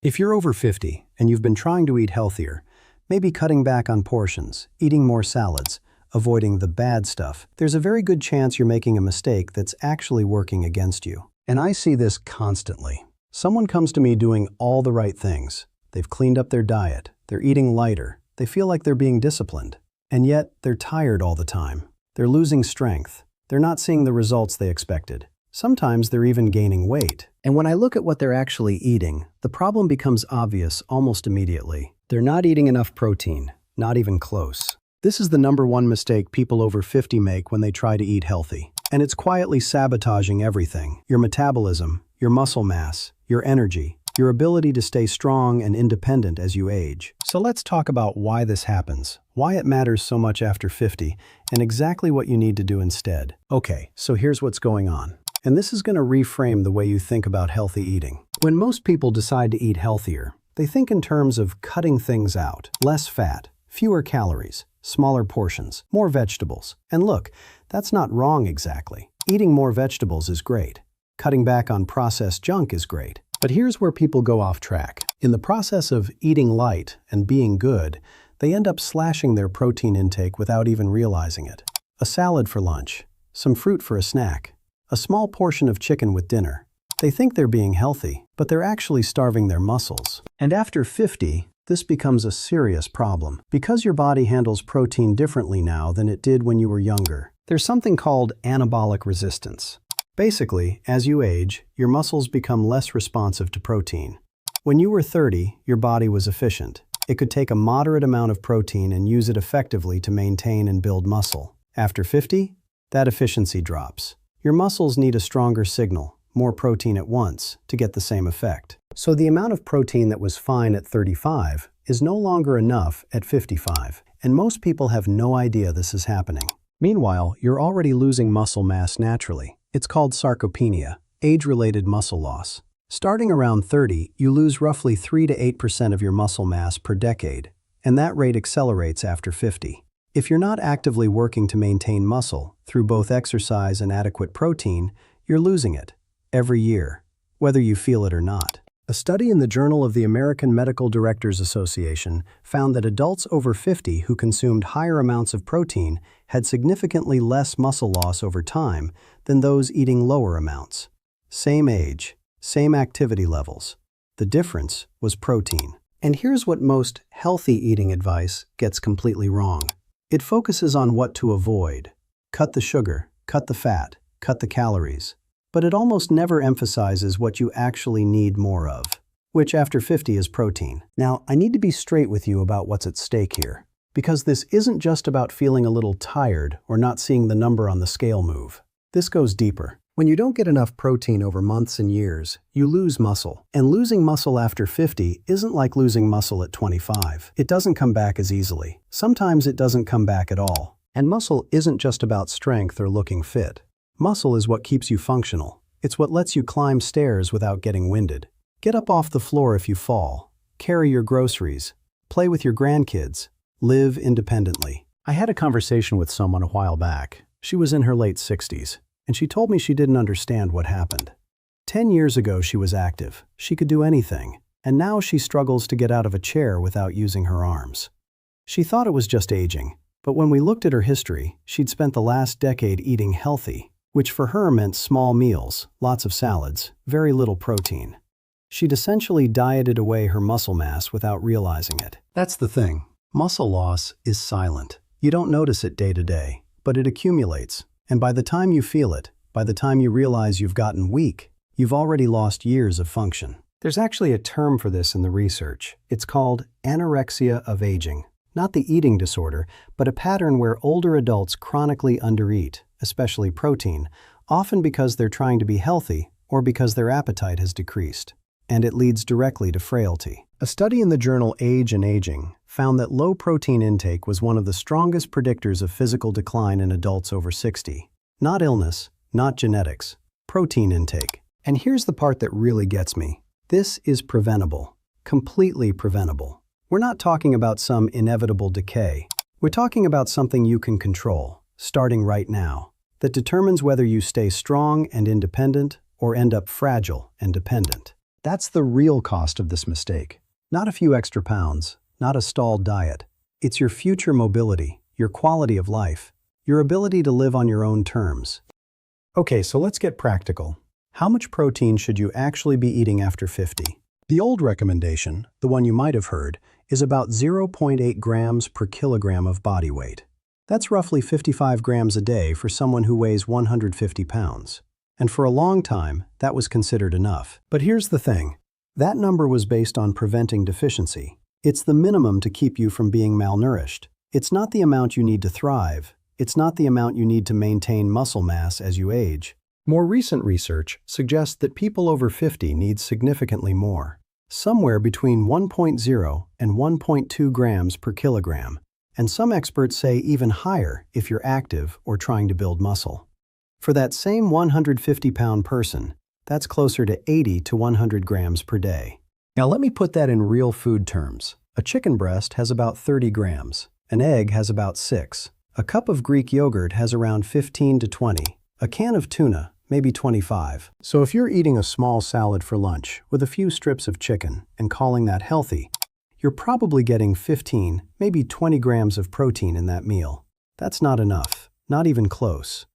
If you're over 50 and you've been trying to eat healthier, maybe cutting back on portions, eating more salads, avoiding the bad stuff, there's a very good chance you're making a mistake that's actually working against you. And I see this constantly. Someone comes to me doing all the right things. They've cleaned up their diet, they're eating lighter, they feel like they're being disciplined. And yet, they're tired all the time. They're losing strength. They're not seeing the results they expected. Sometimes they're even gaining weight. And when I look at what they're actually eating, the problem becomes obvious almost immediately. They're not eating enough protein, not even close. This is the #1 mistake people over 50 make when they try to eat healthy. And it's quietly sabotaging everything: your metabolism, your muscle mass, your energy, your ability to stay strong and independent as you age. So let's talk about why this happens, why it matters so much after 50, and exactly what you need to do instead. Okay, so here's what's going on. And this is going to reframe the way you think about healthy eating. When most people decide to eat healthier, they think in terms of cutting things out: less fat, fewer calories, smaller portions, more vegetables. And look, that's not wrong exactly. Eating more vegetables is great. Cutting back on processed junk is great. But here's where people go off track. In the process of eating light and being good, they end up slashing their protein intake without even realizing it. A salad for lunch, some fruit for a snack, a small portion of chicken with dinner. They think they're being healthy, but they're actually starving their muscles. And after 50, this becomes a serious problem, because your body handles protein differently now than it did when you were younger. There's something called anabolic resistance. Basically, as you age, your muscles become less responsive to protein. When you were 30, your body was efficient. It could take a moderate amount of protein and use it effectively to maintain and build muscle. After 50, that efficiency drops. Your muscles need a stronger signal, more protein at once, to get the same effect. So the amount of protein that was fine at 35 is no longer enough at 55, and most people have no idea this is happening. Meanwhile, you're already losing muscle mass naturally. It's called sarcopenia, age-related muscle loss. Starting around 30, you lose roughly 3 to 8% of your muscle mass per decade, and that rate accelerates after 50. If you're not actively working to maintain muscle through both exercise and adequate protein, you're losing it every year, whether you feel it or not. A study in the Journal of the American Medical Directors Association found that adults over 50 who consumed higher amounts of protein had significantly less muscle loss over time than those eating lower amounts. Same age, same activity levels. The difference was protein. And here's what most healthy eating advice gets completely wrong. It focuses on what to avoid. Cut the sugar, cut the fat, cut the calories. But it almost never emphasizes what you actually need more of, which after 50 is protein. Now, I need to be straight with you about what's at stake here, because this isn't just about feeling a little tired or not seeing the number on the scale move. This goes deeper. When you don't get enough protein over months and years, you lose muscle. And losing muscle after 50 isn't like losing muscle at 25. It doesn't come back as easily. Sometimes it doesn't come back at all. And muscle isn't just about strength or looking fit. Muscle is what keeps you functional. It's what lets you climb stairs without getting winded. Get up off the floor if you fall. Carry your groceries. Play with your grandkids. Live independently. I had a conversation with someone a while back. She was in her late 60s, and she told me she didn't understand what happened. 10 years ago she was active. She could do anything. And now she struggles to get out of a chair without using her arms. She thought it was just aging. But when we looked at her history, she'd spent the last decade eating healthy, which for her meant small meals, lots of salads, very little protein. She'd essentially dieted away her muscle mass without realizing it. That's the thing. Muscle loss is silent. You don't notice it day to day, but it accumulates. And by the time you feel it, by the time you realize you've gotten weak, you've already lost years of function. There's actually a term for this in the research. It's called anorexia of aging. Not the eating disorder, but a pattern where older adults chronically undereat, especially protein, often because they're trying to be healthy or because their appetite has decreased. And it leads directly to frailty. A study in the journal Age and Aging found that low protein intake was one of the strongest predictors of physical decline in adults over 60. Not illness, not genetics, protein intake. And here's the part that really gets me. This is preventable, completely preventable. We're not talking about some inevitable decay. We're talking about something you can control, starting right now, that determines whether you stay strong and independent or end up fragile and dependent. That's the real cost of this mistake. Not a few extra pounds, not a stalled diet. It's your future mobility, your quality of life, your ability to live on your own terms. Okay, so let's get practical. How much protein should you actually be eating after 50? The old recommendation, the one you might have heard, is about 0.8 grams per kilogram of body weight. That's roughly 55 grams a day for someone who weighs 150 pounds. And for a long time, that was considered enough. But here's the thing. That number was based on preventing deficiency. It's the minimum to keep you from being malnourished. It's not the amount you need to thrive. It's not the amount you need to maintain muscle mass as you age. More recent research suggests that people over 50 need significantly more, somewhere between 1.0 and 1.2 grams per kilogram, and some experts say even higher if you're active or trying to build muscle. For that same 150-pound person, that's closer to 80 to 100 grams per day. Now let me put that in real food terms. A chicken breast has about 30 grams, an egg has about 6, a cup of Greek yogurt has around 15 to 20, a can of tuna, maybe 25. So if you're eating a small salad for lunch with a few strips of chicken and calling that healthy, you're probably getting 15, maybe 20 grams of protein in that meal. That's not enough, not even close.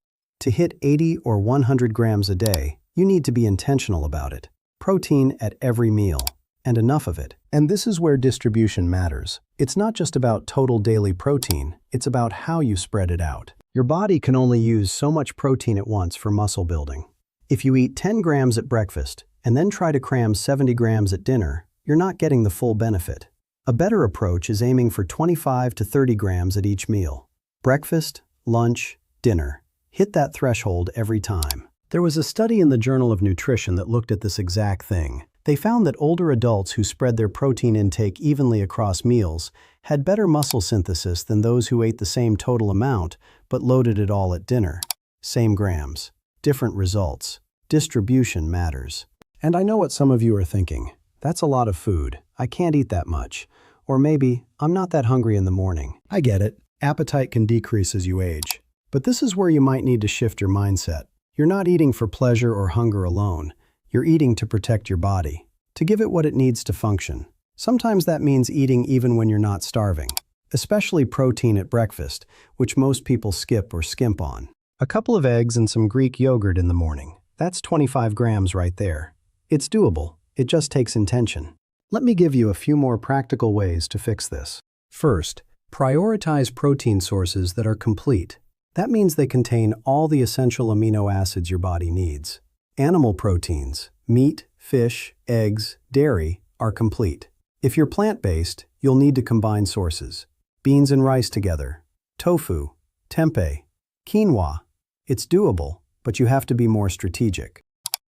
To hit 80 or 100 grams a day, you need to be intentional about it. Protein at every meal, and enough of it. And this is where distribution matters. It's not just about total daily protein, it's about how you spread it out. Your body can only use so much protein at once for muscle building. If you eat 10 grams at breakfast and then try to cram 70 grams at dinner, you're not getting the full benefit. A better approach is aiming for 25 to 30 grams at each meal. Breakfast, lunch, dinner. Hit that threshold every time. There was a study in the Journal of Nutrition that looked at this exact thing. They found that older adults who spread their protein intake evenly across meals had better muscle synthesis than those who ate the same total amount but loaded it all at dinner. Same grams, different results. Distribution matters. And I know what some of you are thinking. That's a lot of food. I can't eat that much. Or maybe, I'm not that hungry in the morning. I get it. Appetite can decrease as you age. But this is where you might need to shift your mindset. You're not eating for pleasure or hunger alone. You're eating to protect your body, to give it what it needs to function. Sometimes that means eating even when you're not starving, especially protein at breakfast, which most people skip or skimp on. A couple of eggs and some Greek yogurt in the morning. That's 25 grams right there. It's doable. It just takes intention. Let me give you a few more practical ways to fix this. First, prioritize protein sources that are complete. That means they contain all the essential amino acids your body needs. Animal proteins, meat, fish, eggs, dairy, are complete. If you're plant-based, you'll need to combine sources. Beans and rice together, tofu, tempeh, quinoa. It's doable, but you have to be more strategic.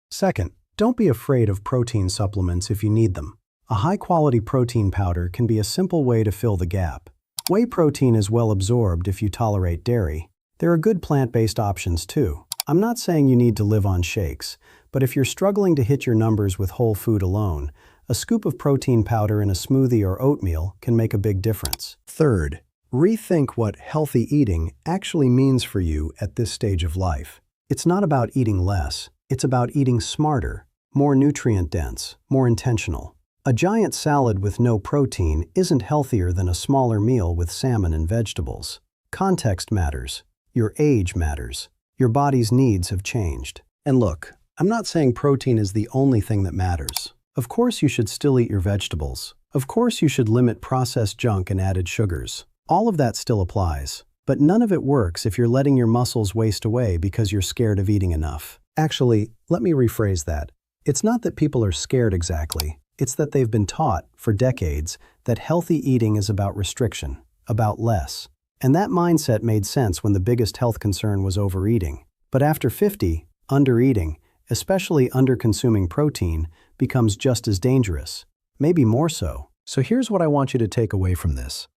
Second, don't be afraid of protein supplements if you need them. A high-quality protein powder can be a simple way to fill the gap. Whey protein is well absorbed if you tolerate dairy. There are good plant-based options too. I'm not saying you need to live on shakes, but if you're struggling to hit your numbers with whole food alone, a scoop of protein powder in a smoothie or oatmeal can make a big difference. Third, rethink what healthy eating actually means for you at this stage of life. It's not about eating less, it's about eating smarter, more nutrient-dense, more intentional. A giant salad with no protein isn't healthier than a smaller meal with salmon and vegetables. Context matters. Your age matters. Your body's needs have changed. And look, I'm not saying protein is the only thing that matters. Of course you should still eat your vegetables. Of course you should limit processed junk and added sugars. All of that still applies. But none of it works if you're letting your muscles waste away because you're scared of eating enough. Actually, let me rephrase that. It's not that people are scared exactly. It's that they've been taught, for decades, that healthy eating is about restriction, about less. And that mindset made sense when the biggest health concern was overeating. But after 50, undereating, especially under-consuming protein, becomes just as dangerous, maybe more so. So here's what I want you to take away from this.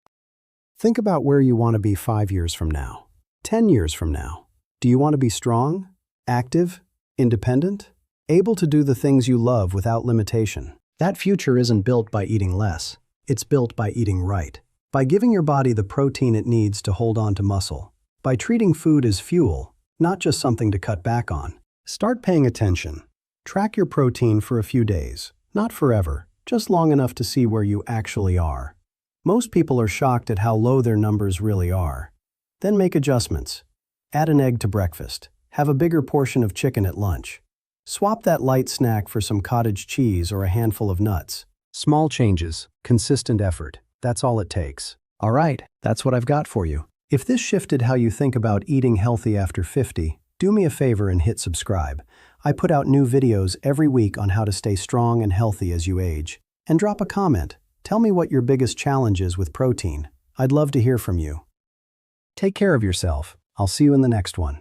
Think about where you want to be 5 years from now, 10 years from now. Do you want to be strong, active, independent, able to do the things you love without limitation? That future isn't built by eating less. It's built by eating right. By giving your body the protein it needs to hold on to muscle. By treating food as fuel, not just something to cut back on. Start paying attention. Track your protein for a few days. Not forever, just long enough to see where you actually are. Most people are shocked at how low their numbers really are. Then make adjustments. Add an egg to breakfast. Have a bigger portion of chicken at lunch. Swap that light snack for some cottage cheese or a handful of nuts. Small changes, consistent effort. That's all it takes. All right, that's what I've got for you. If this shifted how you think about eating healthy after 50, do me a favor and hit subscribe. I put out new videos every week on how to stay strong and healthy as you age. And drop a comment. Tell me what your biggest challenge is with protein. I'd love to hear from you. Take care of yourself. I'll see you in the next one.